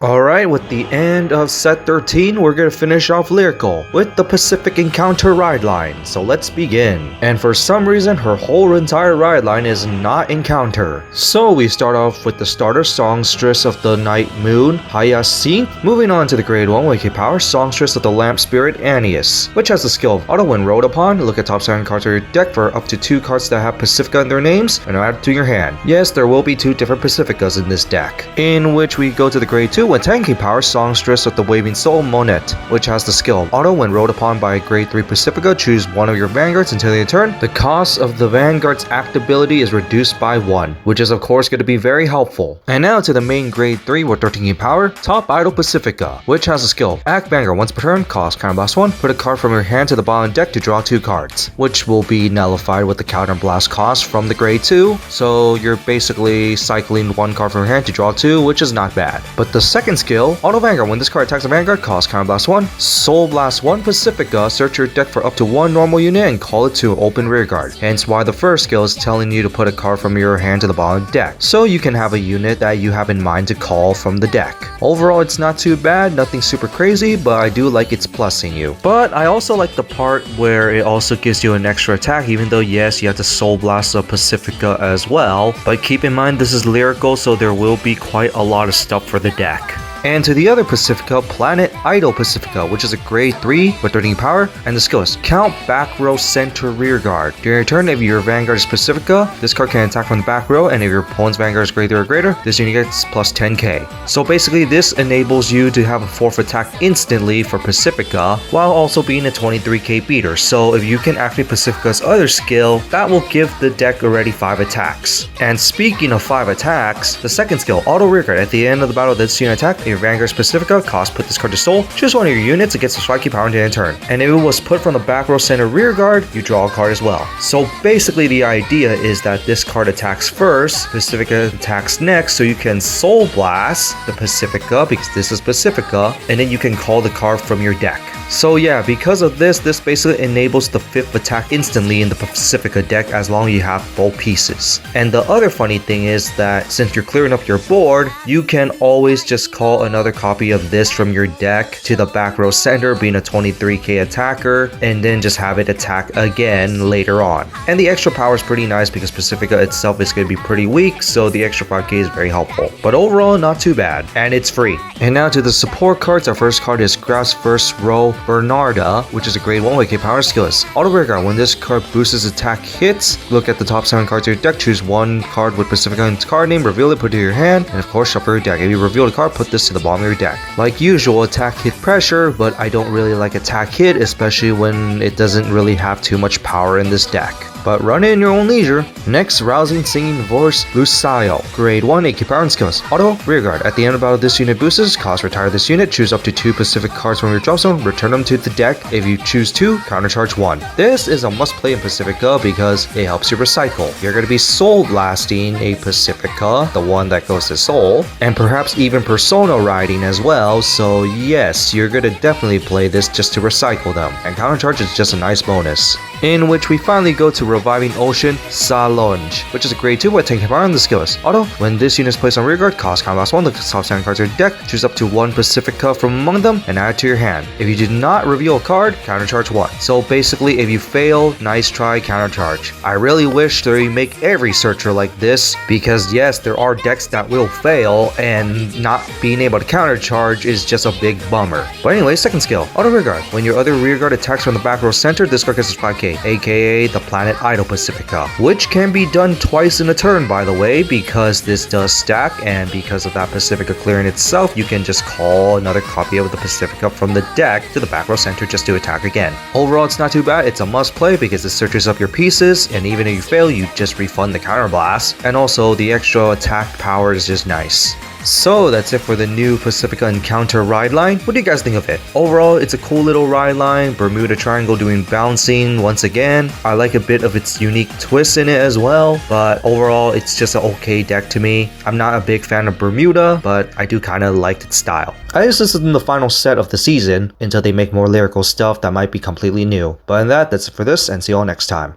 Alright, with the end of set 13, we're gonna finish off Lyrical with the Pacific Encounter Ride Line, so let's begin. And for some reason, her whole entire ride line is not Encounter. So we start off with the starter songstress of the Night Moon, Hyacinth. Moving on to the grade 1 Wiki Power songstress of the Lamp Spirit, Annius, which has the skill of auto when rolled upon. Look at top 7 cards of your deck for up to 2 cards that have Pacifica in their names and add to your hand. Yes, there will be 2 different Pacificas in this deck, in which we go to the grade 2 with tanky power songstress of the Waving Soul, Monette, which has the skill of auto when rolled upon by a grade 3 Pacifica. Choose one of your Vanguards until your turn. The cost of the Vanguard's act ability is reduced by 1, which is of course going to be very helpful. And now to the main grade 3 with 13 power, Top Idol Pacifica, which has the skill of act Vanguard once per turn, cost counterblast 1, put a card from your hand to the bottom deck to draw 2 cards, which will be nullified with the counterblast cost from the grade 2, so you're basically cycling 1 card from your hand to draw 2, which is not bad. But the second skill, Auto Vanguard, when this card attacks a Vanguard, cost counterblast 1, Soul Blast 1 Pacifica, search your deck for up to 1 normal unit and call it to open rearguard. Hence why the first skill is telling you to put a card from your hand to the bottom deck, so you can have a unit that you have in mind to call from the deck. Overall, it's not too bad, nothing super crazy, but I do like it's plussing you. But I also like the part where it also gives you an extra attack, even though yes, you have to Soul Blast a Pacifica as well, but keep in mind this is Lyrical, so there will be quite a lot of stuff for the deck. And to the other Pacifica, Planet Idol Pacifica, which is a grade 3 with 13 power, and the skill is count back row center rear guard. During your turn, if your Vanguard is Pacifica, this card can attack from the back row, and if your opponent's Vanguard is grade 3 or greater, this unit gets plus 10k. So basically this enables you to have a 4th attack instantly for Pacifica, while also being a 23k beater. So if you can activate Pacifica's other skill, that will give the deck already 5 attacks. And speaking of 5 attacks, the second skill, Auto Rear Guard. At the end of the battle, this unit attack, your Vanguard's Pacifica, cost put this card to soul, choose one of your units, it gets a spiky power into end turn. And if it was put from the back row center rear guard, you draw a card as well. So basically the idea is that this card attacks first, Pacifica attacks next, so you can Soul Blast the Pacifica, because this is Pacifica, and then you can call the card from your deck. So yeah, because of this basically enables the 5th attack instantly in the Pacifica deck as long as you have both pieces. And the other funny thing is that since you're clearing up your board, you can always just call another copy of this from your deck to the back row center, being a 23k attacker, and then just have it attack again later on. And the extra power is pretty nice because Pacifica itself is going to be pretty weak, so the extra 5k is very helpful. But overall, not too bad, and it's free. And now to the support cards. Our first card is Grass First Row Bernarda, which is a grade 1 Wiki Power skillless. Auto Rear Guard, when this card boosts its attack hits, look at the top 7 cards of your deck, choose 1 card with Pacifica in its card name, reveal it, put it to your hand, and of course shuffle your deck. If you reveal the card, put this to the bottom of your deck. Like usual, attack hit pressure, but I don't really like attack hit, especially when it doesn't really have too much power in this deck. But run it in your own leisure. Next, Rousing Singing Voice Lucario, grade 1 AK Power and Skills. Auto Rear Guard, at the end of battle this unit boosts, cost retire this unit, choose up to 2 Pacific cards from your drop zone, return them to the deck. If you choose 2, countercharge 1. This is a must play in Pacifica because it helps you recycle. You're going to be Soul Blasting a Pacifica, the one that goes to Soul, and perhaps even Persona riding as well, so yes, you're going to definitely play this just to recycle them, and countercharge is just a nice bonus. In which we finally go to Reviving Ocean Salonge, which is a grade 2 with 10 power and the skill is auto. When this unit is placed on rear guard, cost counterblast 1, the top 7 cards of your deck, choose up to 1 Pacifica from among them and add it to your hand. If you did not reveal a card, countercharge 1. So basically, if you fail, nice try, countercharge. I really wish they make every searcher like this, because yes, there are decks that will fail, and not being able to countercharge is just a big bummer. But anyway, second skill, Auto Rear Guard. When your other rear guard attacks from the back row center, this card gets 5k, aka the Planet Idol Pacifica, which can be done twice in a turn, by the way, because this does stack, and because of that Pacifica clearing itself, you can just call another copy of the Pacifica from the deck to the back row center just to attack again. Overall, it's not too bad. It's a must play because it searches up your pieces, and even if you fail, you just refund the counterblast, and also the extra attack power is just nice. So that's it for the new Pacifica Encounter Ride Line. What do you guys think of it? Overall, it's a cool little ride line. Bermuda Triangle doing bouncing once again. I like a bit of its unique twist in it as well, but overall, it's just an okay deck to me. I'm not a big fan of Bermuda, but I do kind of like its style. I guess this is the final set of the season until they make more lyrical stuff that might be completely new. But in that, that's it for this, and see you all next time.